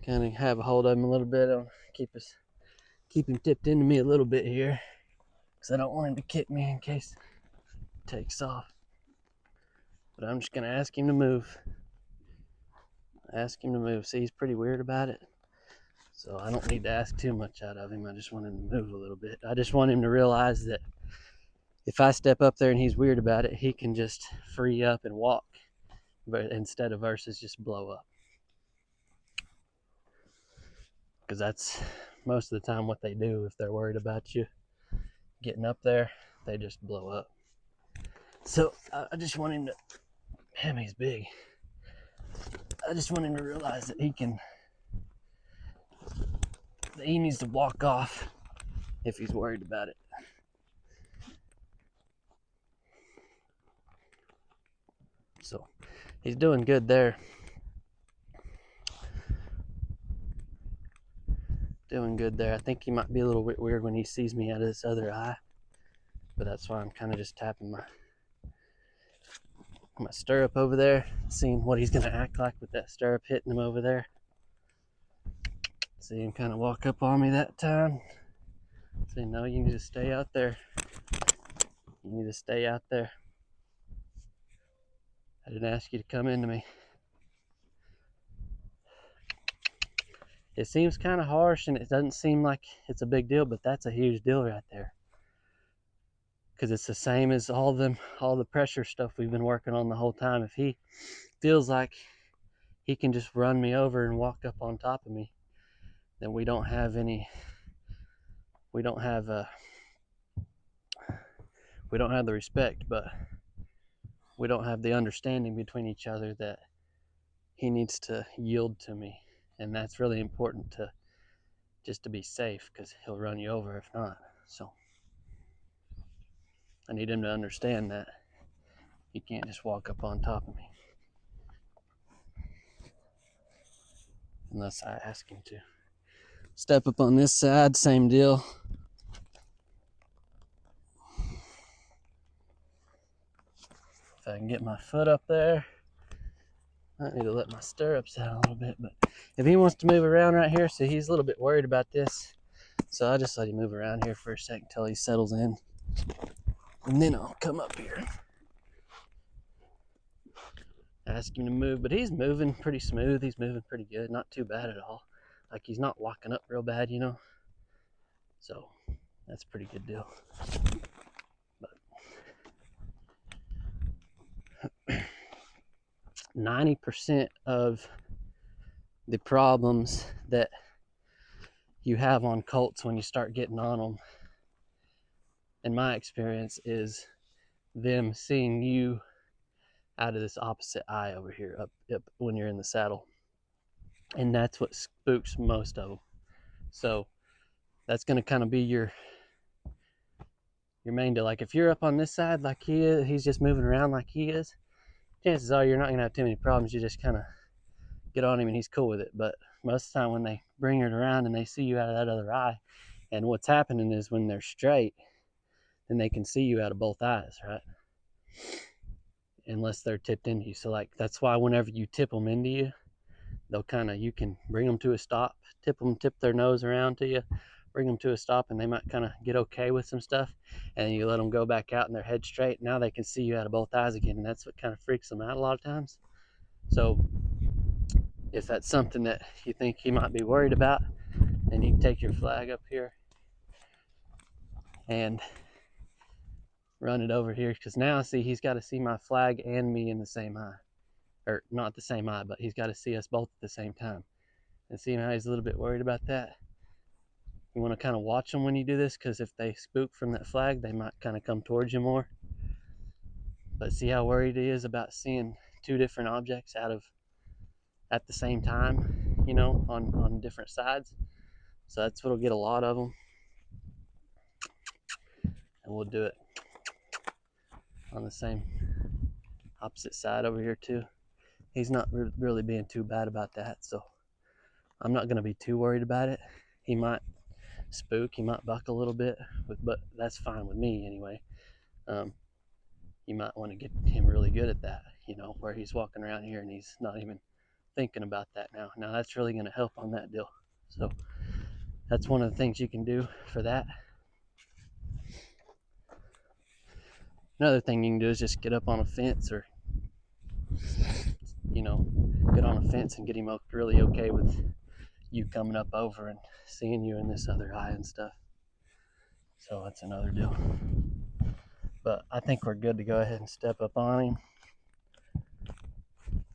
kind of have a hold of him a little bit. I'll keep him tipped into me a little bit here, because I don't want him to kick me in case it takes off. But I'm just gonna ask him to move. See, he's pretty weird about it, so I don't need to ask too much out of him. I just want him to move a little bit. I just want him to realize that if I step up there and he's weird about it, he can just free up and walk, but instead of versus just blow up. Because that's most of the time what they do. If they're worried about you getting up there, they just blow up. So I just want him to, damn, he's big. I just want him to realize that he needs to walk off if he's worried about it. So he's doing good there. I think he might be a little bit weird when he sees me out of this other eye, but that's why I'm kind of just tapping my stirrup over there, seeing what he's gonna act like with that stirrup hitting him over there. See him kind of walk up on me that time. Say, no, you need to stay out there. I didn't ask you to come into me. It seems kind of harsh and it doesn't seem like it's a big deal, but that's a huge deal right there. Because it's the same as all the pressure stuff we've been working on the whole time. If he feels like he can just run me over and walk up on top of me, then we don't have the respect, but we don't have the understanding between each other that he needs to yield to me. And that's really important to be safe, because he'll run you over if not. So I need him to understand that he can't just walk up on top of me unless I ask him to. Step up on this side, same deal. If I can get my foot up there, I need to let my stirrups out a little bit. But if he wants to move around right here, see, he's a little bit worried about this, so I just let him move around here for a second until he settles in, and then I'll come up here, ask him to move. But he's moving pretty smooth. He's moving pretty good. Not too bad at all. Like, he's not walking up real bad, you know. So that's a pretty good deal. But 90% of the problems that you have on colts when you start getting on them, in my experience, is them seeing you out of this opposite eye over here, up when you're in the saddle. And that's what spooks most of them. So that's going to kind of be your main deal. Like, if you're up on this side like he is, he's just moving around like he is, chances are you're not going to have too many problems. You just kind of get on him and he's cool with it. But most of the time when they bring it around and they see you out of that other eye, and what's happening is when they're straight, then they can see you out of both eyes, right? Unless they're tipped into you. So, like, that's why whenever you tip them into you, you can bring them to a stop, tip their nose around to you, bring them to a stop, and they might kind of get okay with some stuff, and then you let them go back out and their head straight. Now they can see you out of both eyes again, and that's what kind of freaks them out a lot of times. So if that's something that you think he might be worried about, then you can take your flag up here and run it over here, because now, see, he's got to see my flag and me in the same eye. Or not the same eye, but he's got to see us both at the same time. And see how he's a little bit worried about that? You want to kind of watch them when you do this, because if they spook from that flag, they might kind of come towards you more. But see how worried he is about seeing two different objects at the same time, you know, on different sides. So that's what'll get a lot of them. And we'll do it on the same opposite side over here too. He's not really being too bad about that, so I'm not going to be too worried about it. He might spook, he might buck a little bit, but that's fine with me anyway. You might want to get him really good at that, you know, where he's walking around here and he's not even thinking about that now. Now that's really going to help on that deal. So that's one of the things you can do for that. Another thing you can do is just get up on a fence, or get on a fence and get him really okay with you coming up over and seeing you in this other eye and stuff. So that's another deal. But I think we're good to go ahead and step up on him.